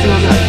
はい、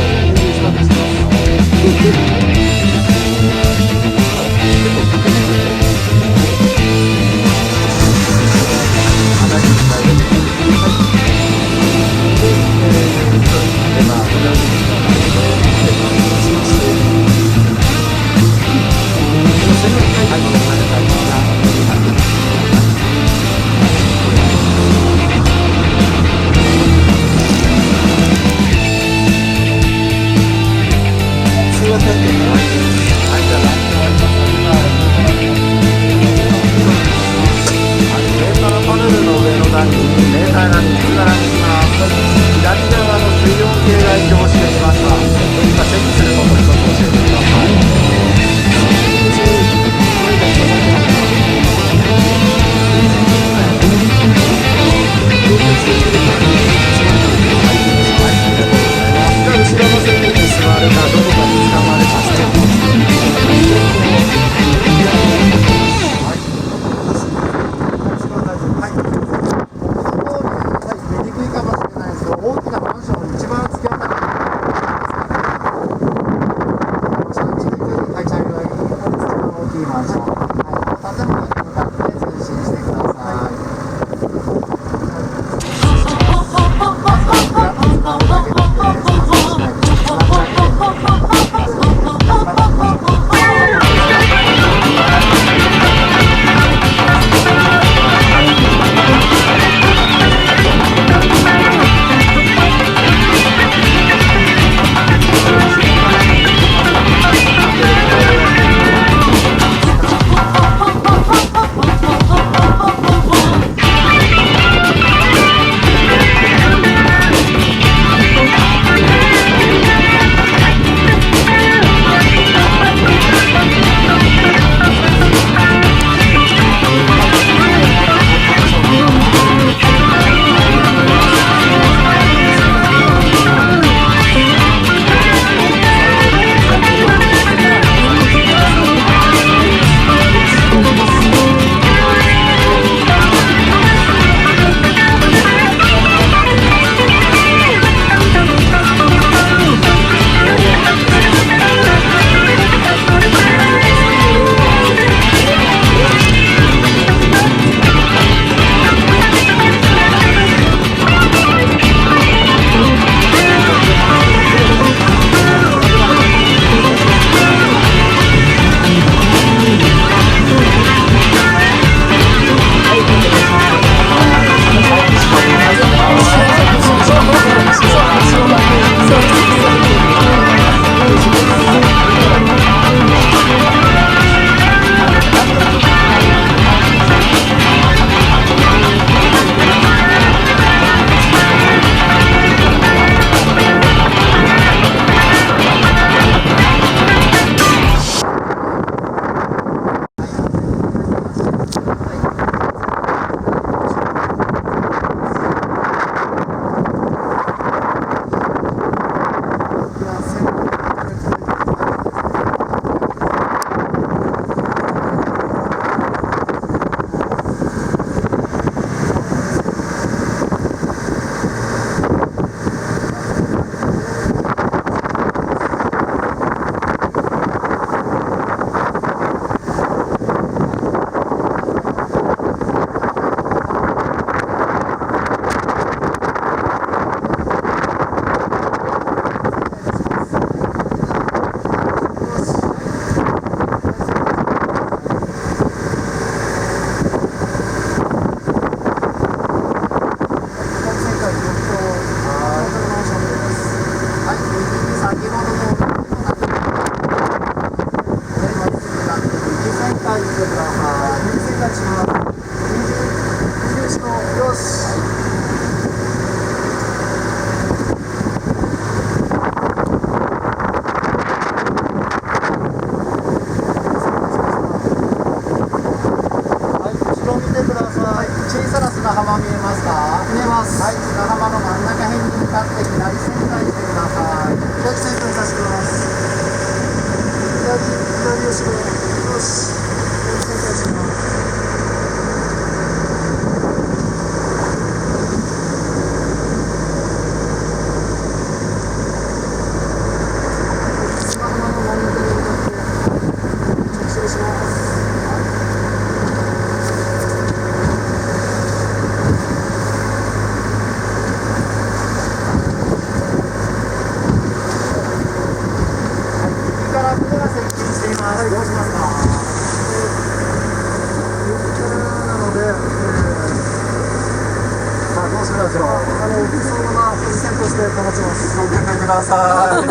はそのままポジションとして保ちます。乗ってください。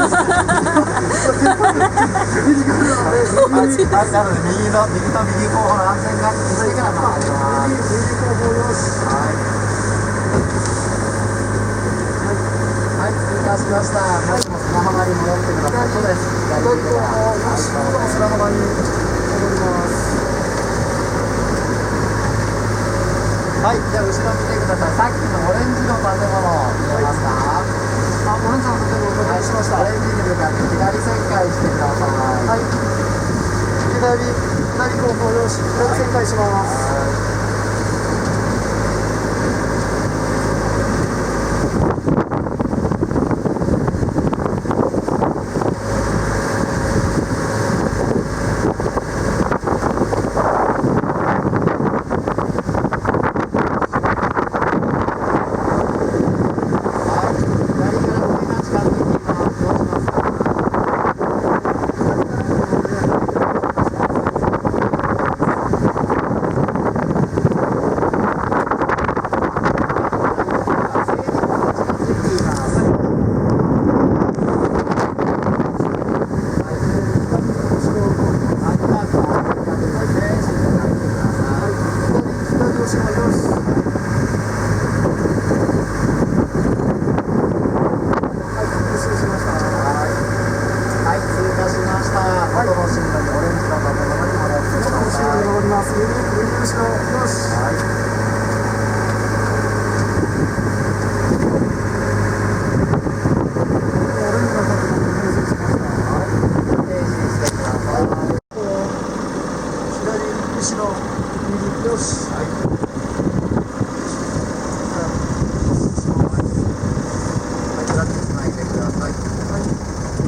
なので右と右後方の安全確認してから回ります。右後方よし。はい、通過しました。もしも砂浜に戻ってください。そうです。左後方よし。砂浜に戻ります。はい、じゃあ後ろ見てください。さっきのオレンジの建物見えますか？オレンジの建物を確認しました。オレンジに向かって左旋回してください。はい。左後方よし。左旋回します。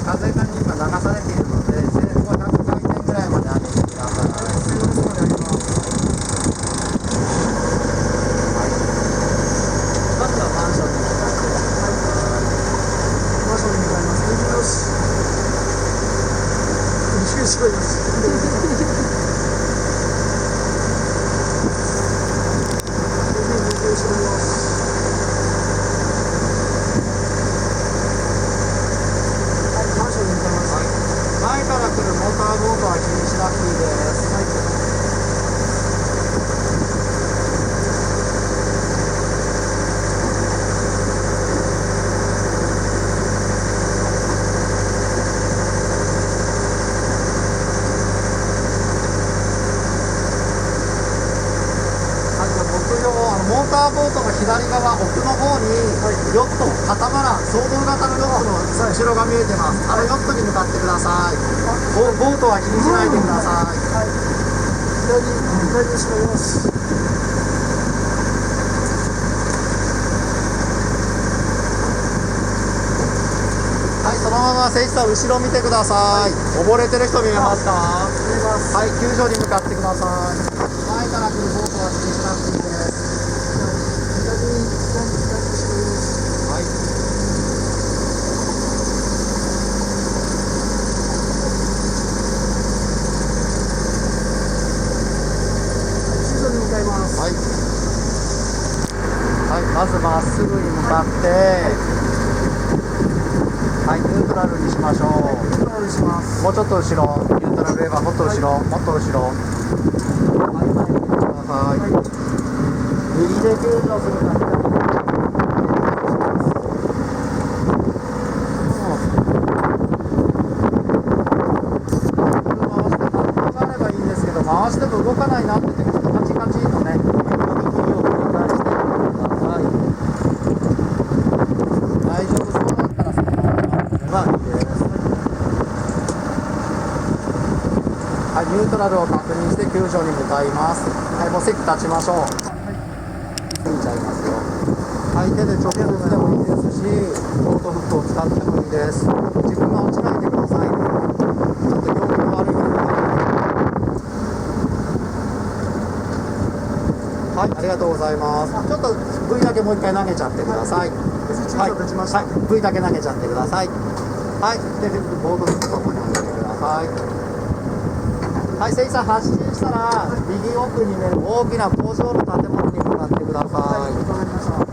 風が今流されているので、前後100回転ぐらいまで上げてください。まずはマンションに向かってください。マンションに向かいます。よし。後ろです。前から来るモーターボートは気にしなくていいです。モーターボートの左側奥の方にヨット、カタマラン、双胴型のヨットの後ろが見えてます。あのヨットに向かってください。ボートは気にしないでください。はい、左後ろよし。はい、そのまま選手さん後ろ見てください。溺れてる人見えますか？見えます。はい、救助に向かってください。前から来るボートは気にしなくていいです。はい。救助に向かいます。はい。はい、まずまっすぐに向かって、はい、ニュートラルにしましょう。ニュートラルします。もうちょっと後ろ、ニュートラルレバーもっと後ろ、もっと後ろ。はい、前に行ってください。右で救助するか左で。回しても動かないなって時、カチカチのね、右を繰り返してください。大丈夫そうだったらそのまま回ればいいです。はい、ニュートラルを確認して救助に向かいます。はい、もう席立ちましょう。過ぎちゃいますよ。はい、手で直接でもいいですし、ボートフックを使ってもいいです。自分が落ちないでくださいね。ちょっと陽気の悪いので。はい、ありがとうございます。ちょっと V だけもう一回投げちゃってください。はい、V だけ投げちゃってください。はい、で、ボードフックの方に投げてください。はい、選手さん発進したら、右奥にね、大きな工場の建物に向かってください。わかりました。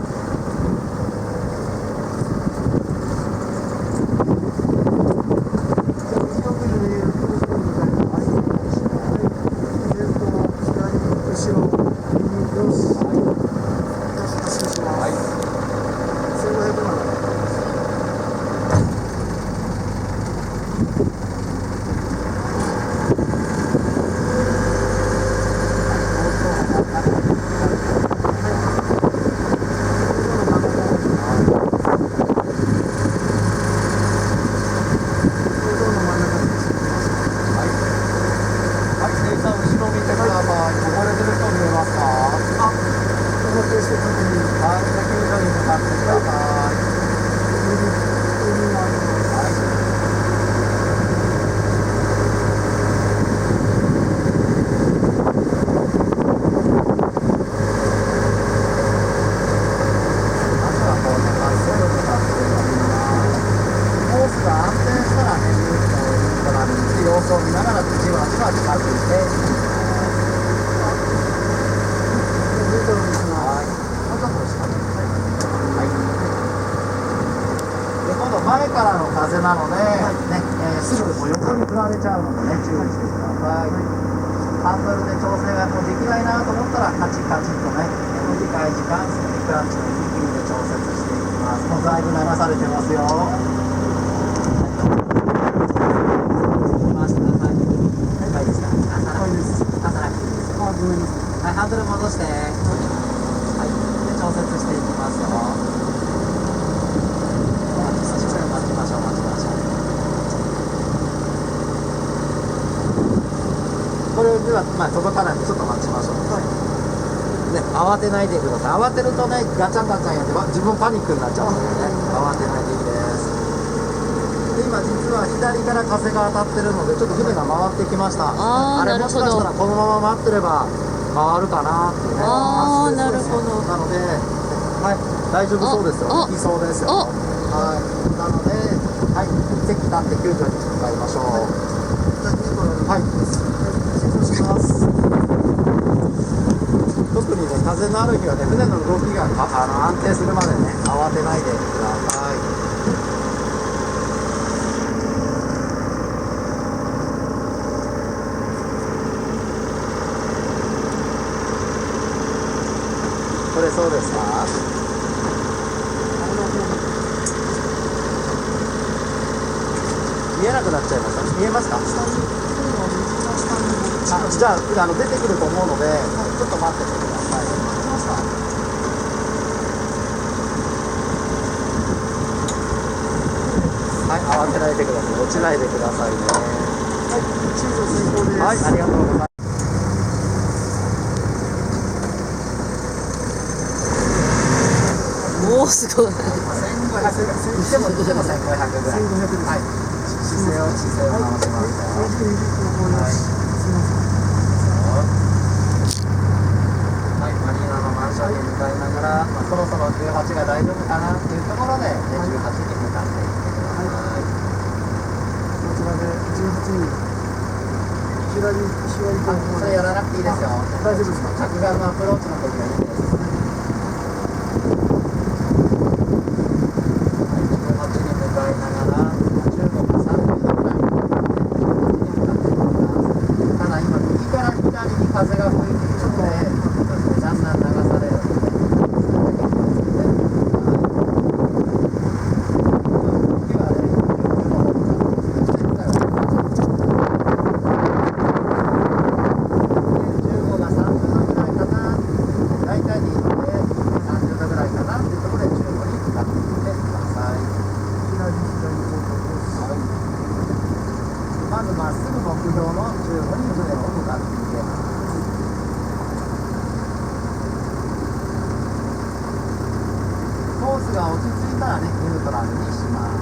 ださい。様子を見ながらじわじわ近づいていきます。はい。もうちょっと下に。はい。で、今度前からの風なので、ね、すぐ横に振られちゃうのでね、注意してください。ハンドルで調整がもうできないなと思ったらカチカチとね、短い時間クラッチの握りで調節していきます。もうだいぶ流されてますよ。はい、ハンドル戻して、はい、で調節していきますよ。待ちましょう。これでは、届かないんでちょっと待ちましょう。ね、慌てないでください。慌てるとね、ガチャンガチャンやって自分パニックになっちゃうのでね、慌てないでいいです。で、今実は左から風が当たってるので、ちょっと船が回ってきました。あれもしかしたらこのまま待ってれば回るかなってね。なるほど。なので、はい、大丈夫そうですよ。行きそうですよ。はい。なので、はい、席立って救助に向かいましょう。はい。失礼します。特にね、風のある日はね、船の動きが安定するまでね、慌てないでください。これそうですか？見えなくなっちゃいました。見えますか？じゃあ、出てくると思うので、ちょっと待っててください。はい、慌てないでください。落ちないでくださいね。はい、チーズ成功です。はい、ありがとうございます。おー、すごい。1500、しても1500ぐらい。はい。姿勢を直しますはい、マリーナのマンションに向かいながら、そろそろ18が大丈夫かなっていうところで、18に向かっていってください。こちらで18に左それやらなくていいですよ。大丈夫ですか？着岸のアプローチの時がいいです。風が吹いているので、だんだん流されるので、次はね、15が30度ぐらいかな、大体でいいので、30度ぐらいかなっていうところで15に向かっていってください。まずまっすぐ目標の15に船を向かっていけます。コースが落ち着いたらね、ニュートラルにします。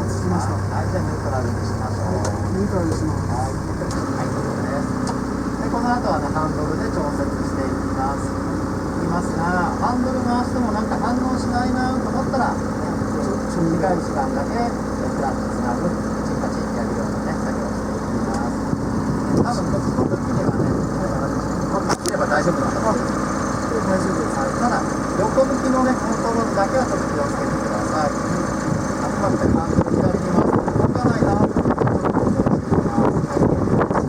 落ち着きました。はい、じゃあニュートラルにしましょう。ニュートラルにします。はい、そうです。で、この後はね、ハンドルで調節していきます。ハンドル回してもなんか反応しないなと思ったら、短い時間だけクラッチつなぐ、チンカチンってやるようなね、作業をしていきます。多分、この時にはね、切れば大丈夫なんだと思います。大丈夫です。ただ、横向きのね、コントロールだけはちょっと気をつけてください。あくまでハンドル左に回すと動かないなと思ってちょっと戻していきます。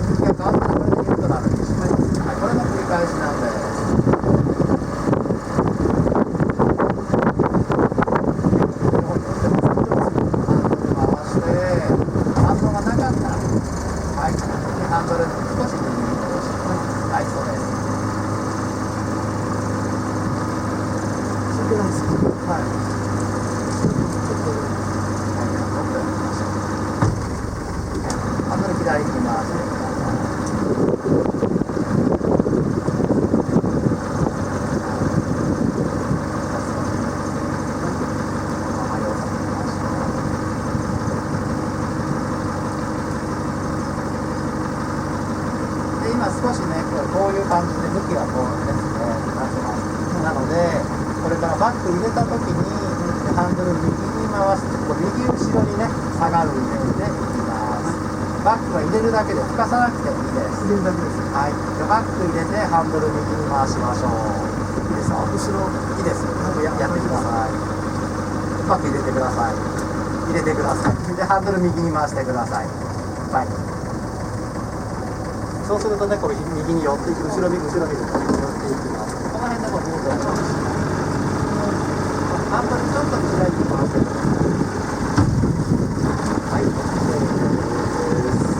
向きが変わったらこれでニュートラルにします。はい、これの繰り返しなんで。ハンドル少し右に戻します。はい、そうです。はい。ハンドル左に回してください。入れた時にハンドル右に回してこう右後ろにね下がるイメージでいきます。バックは入れるだけで吹かさなくていいです。入れるだけです。はい、じゃあバック入れてハンドル右に回しましょう。いいですか？後ろいいです。やってください。バック入れてください。入れてください。でハンドル右に回してください。はい。そうするとね、これ右に寄っていく、後ろ見る、寄っていきます。この辺でもどうぞ。ハンドルちょっと開いて回してください。はい、OK です。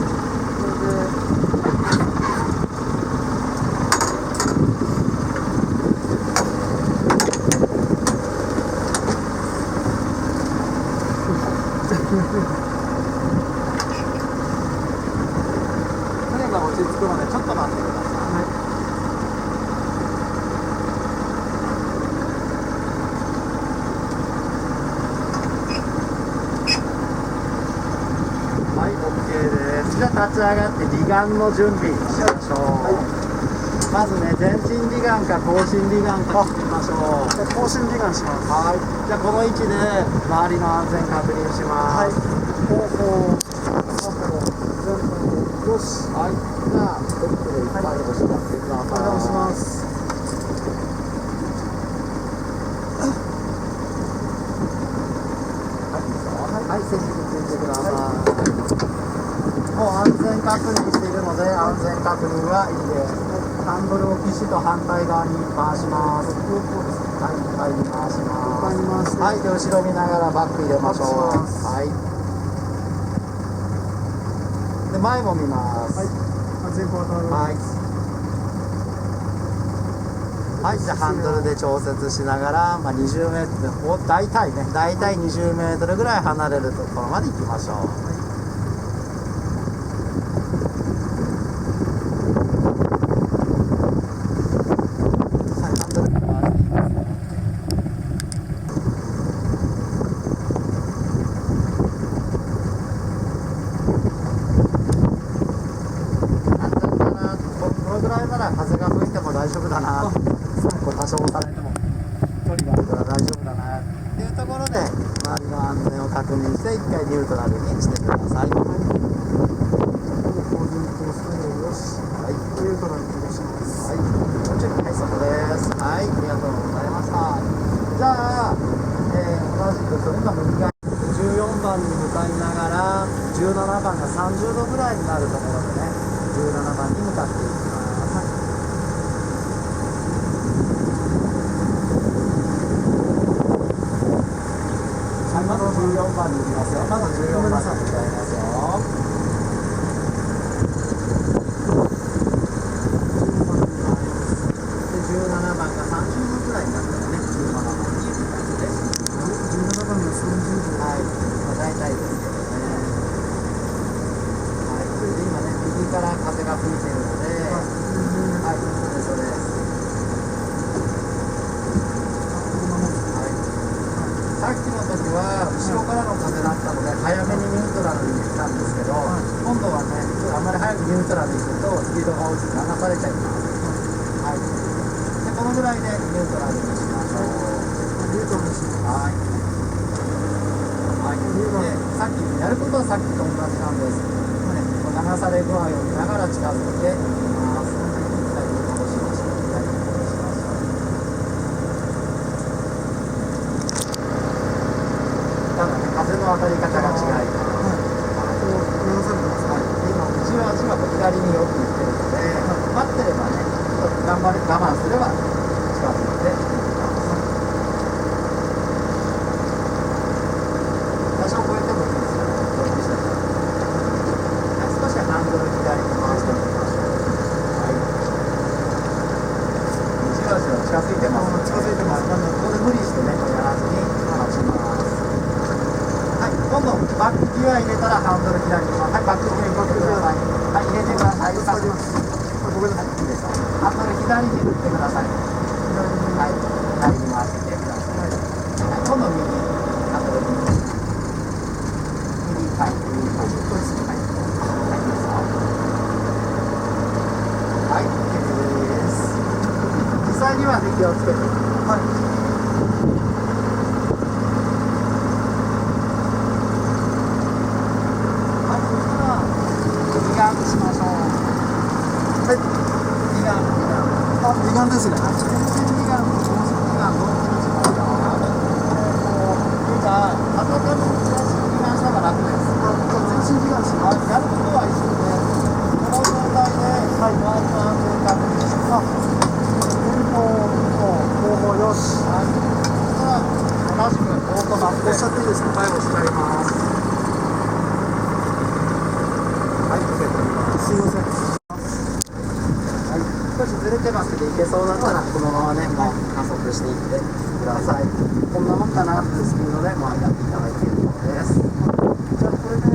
船が落ち着くのでちょっと待ってください。はい、OK です。じゃあ立ち上がって離岸の準備しましょう。まずね、前進離岸か後進離岸か決めましょう。じゃあ後進離岸します。はい。じゃあこの位置で周りの安全確認します。後方、左方、前方、よし。はい。じゃあステップでいっぱい押し出してください。お願いします。はい、席についてください。もう安全確認しているので、安全確認はいいです。ハンドルを岸と反対側に回します。はい、いっぱいに回します。はい、で後ろ見ながらバック入れましょう。はい。で前も見ます。はい。安全コード。はい。はい、じゃあハンドルで調節しながら、20メートル、大体20メートルぐらい離れるところまで行きましょう。風が吹いても大丈夫だな、多少押されても距離があるから大丈夫だなっていうところで周りの安全を確認して1回ニュートラルにしてください。はい、ニュートラルに戻します。はい、もちろん、はい、そこです。はい、ありがとうございました。じゃあ、同じくそれが右側14番に向かいながら17番が30度ぐらいになるところでね、17番に向かっていきます。まず14番に行きますよ。まず14番に向かいますよ。で17番が30度ぐらいになったらね、17番に行く感じです。17番が30度。はい、大体ですけどね。はい、それで今ね、右から風が吹いているので、はい、それです。さっきの時は後ろからの風だったので早めにニュートラルに行ったんですけど、今度はね、あんまり早くニュートラルに行くとスピードが落ちて流されちゃいます。はい。で、このぐらいでニュートラルにしましょう。ニュートラルにします。はい。はい。で、さっきやることはさっきと同じなんです。流され具合を見ながら近づいていきます。左に戻しましょう。左に戻しましょう。ただね、風の当たり方が違います。今、じわじわと左によく行ってるので、待ってればね、我慢すれば近づいていきます。多少超えてもいいですから、どうしても。少しハンドル左に回してみましょう。はい。じわじわ近づいてます。近づいてます。ここで無理してね、やらずに待ちます。はい、今度バックギしくオートマップ押しちゃっていいですか？はい、押しちゃいます。はい、受け取ります。すいません。はい、少しずれてますけど、いけそうだったらこのままね、もう加速していってください。こんなもんかなっていうスピードでもうやっていただいているのです。じゃあこれで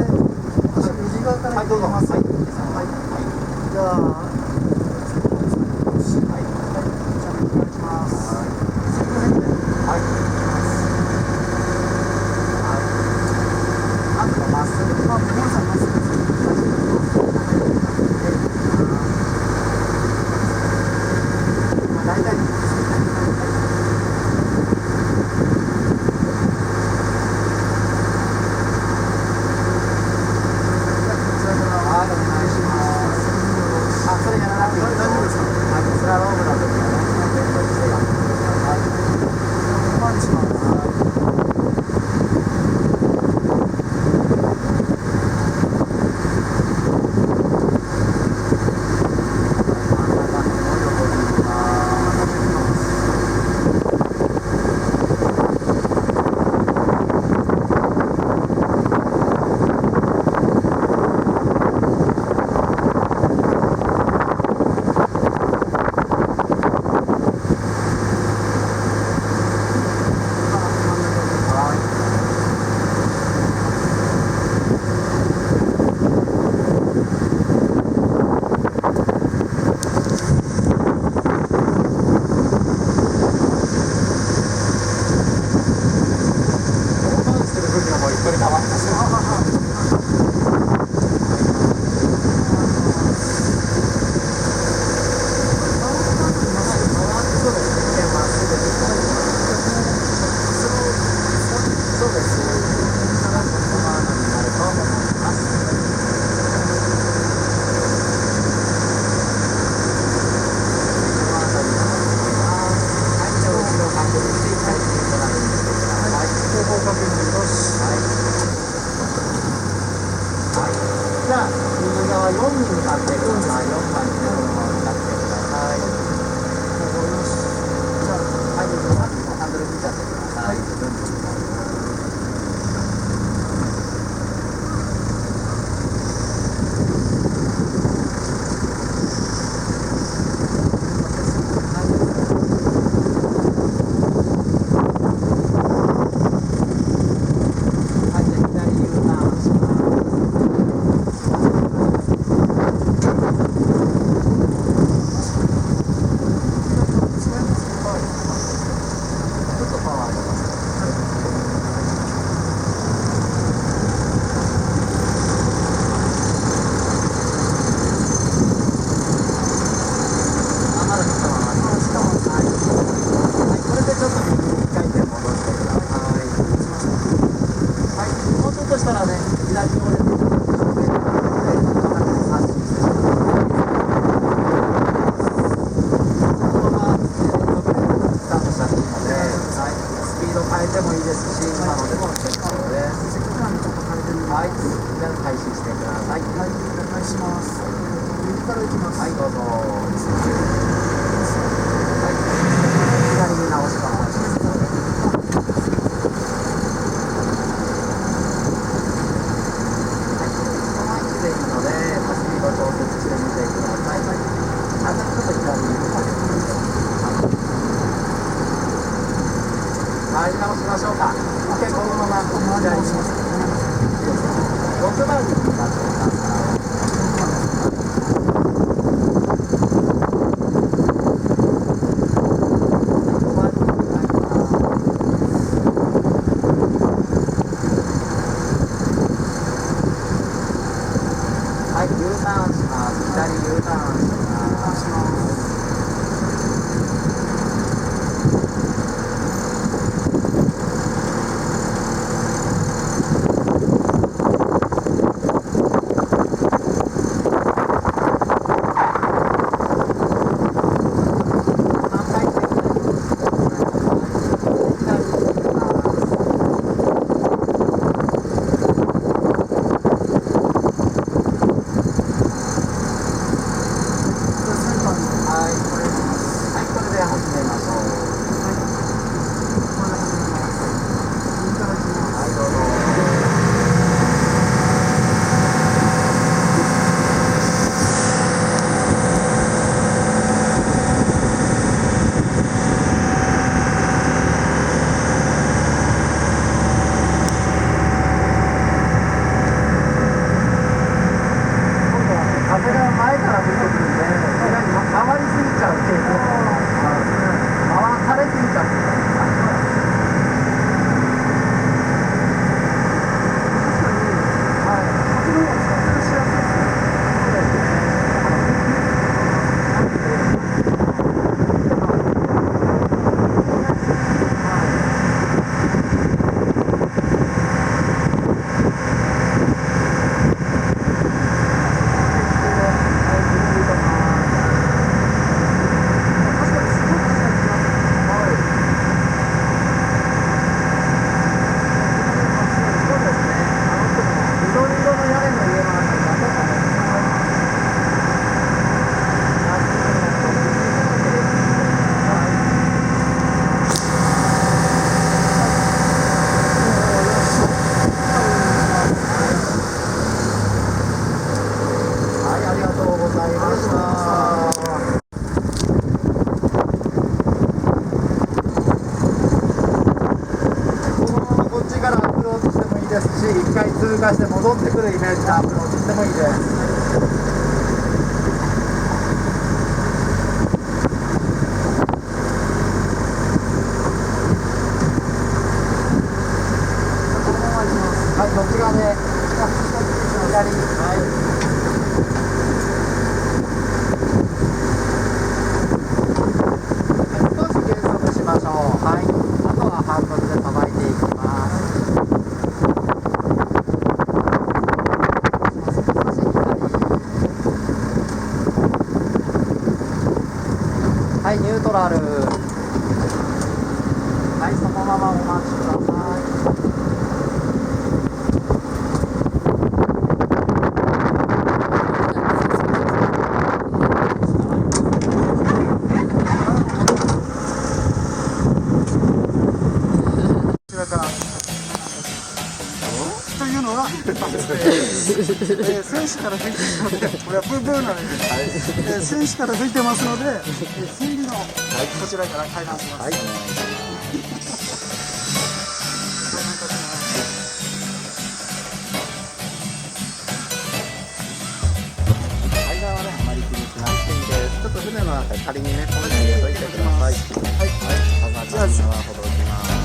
私右側からはい、どうぞ。はい、はい。はい、じゃあ、はい。じゃあお願いします。はい、そこね。はい、まずはまっすぐ。あ、皆さんまっすぐです。大体はい、お願いします。あ、それやらなくていいですよ。大丈夫ですか？はい、スラロームの時はね、連動してやってください。お願いします。じゃあ、右側4に向かってください。4番に向かってください。はい、右側にハンドル切っちゃってください。はい、じゃあ左 U ターンします。ちょっとパワーあります。あ、まだ時間はあります。はい。はい、これでちょっと右に1回転戻してください。はい、もうちょっとしたらね、左に折れて正面に向かってかなり差しスタート。このまま連続でスタートしちゃっていいので、はい、スピード変えてもいいですし、今のでも結構です。せっかくなんでちょっと変えてみはい、ます。じゃあ開始してください。はい、お願いします。右から行きます。はい、どうぞ。はい、左に直します。はい、でいいので、スピード調節してみてください。あ、ちょっと左にかけてみて。はい、直しましょうか。OK、このまま左にします。6番に向かってください。はい、U ターンします。左 U ターンします。通過して戻ってくるイメージでアプローチしてもいいです。はい、こっち側で左、はい。少し減速しましょう。はい。あとはハンドルでさばいていきます。はい、ニュートラル。はい、そのままお待ちください。だからというのは、選手から吹いてるので、これはブーブーなので、選手から吹いてますので、船尾のこちらから開覧します。はい、海岸はね、あまり気にしなくていいです。ちょっと船の中に仮にね、この辺に入れといてください。はい、はい、じゃあ、ほどきます。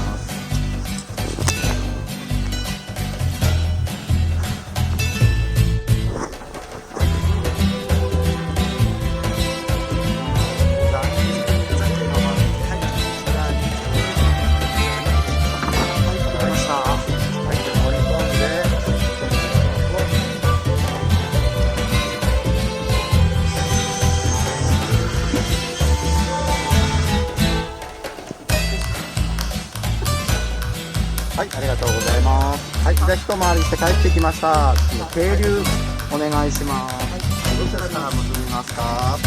はい、ありがとうございます。はい、じゃあ一回りして帰ってきました。係留お願いします。どちらから結びますか。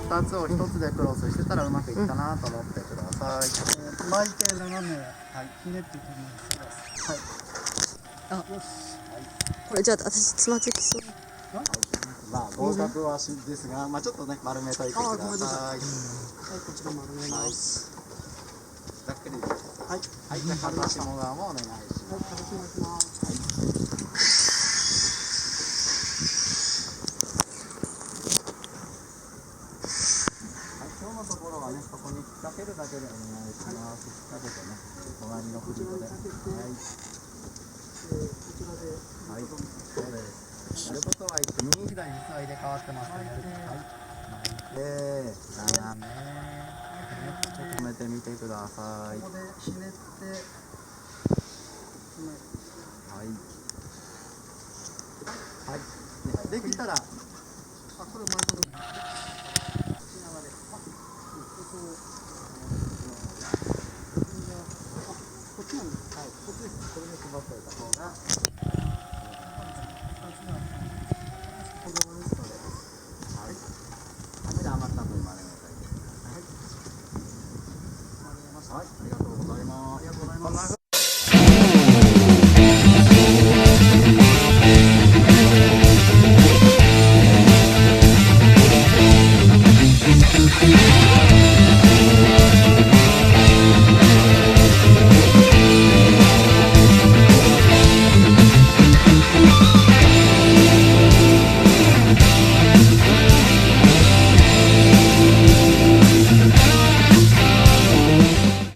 2つを1つでクロスしてたらうまくいったなと思ってください。巻いて斜め、はい、ひねっていきます。はい。あ、よし。これじゃあ私つまずきそう。まあ合格はですが、まあちょっとね丸めといてください。はい、こちら丸めます。ざっくりです。はい。はい、じゃあ片下側もお願いします。はい、形になります。今日のところはね、ここに引っ掛けるだけでお願いします。引っ掛けてね、隣の藤子で。はい。こちらで。はい、そうです。やることは右左実は入れ替わってますね。はい。で、斜め。ちょっと止めてみてください。ここでひねって。はい。はい。できたら。あ、これ巻いたことない。こっちなんです。はい、こっちです。これで配っておいた方が。こだわりですので。はい。雨で余った分丸めておいてください。はい。ありがとうございます。ありがとうございます。